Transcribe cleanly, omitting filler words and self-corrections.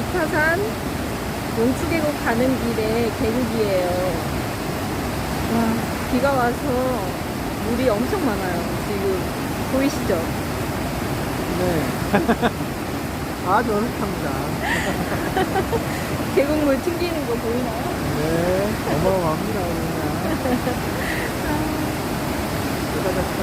기타산 용추계곡 가는 길에 계곡이에요. 와, 비가 와서 물이 엄청 많아요. 지금 보이시죠? 네. 아주 어색합니다. 계곡물 튕기는 거 보이나요? 네. 어마어마합니다, 그냥. 쏟아졌다.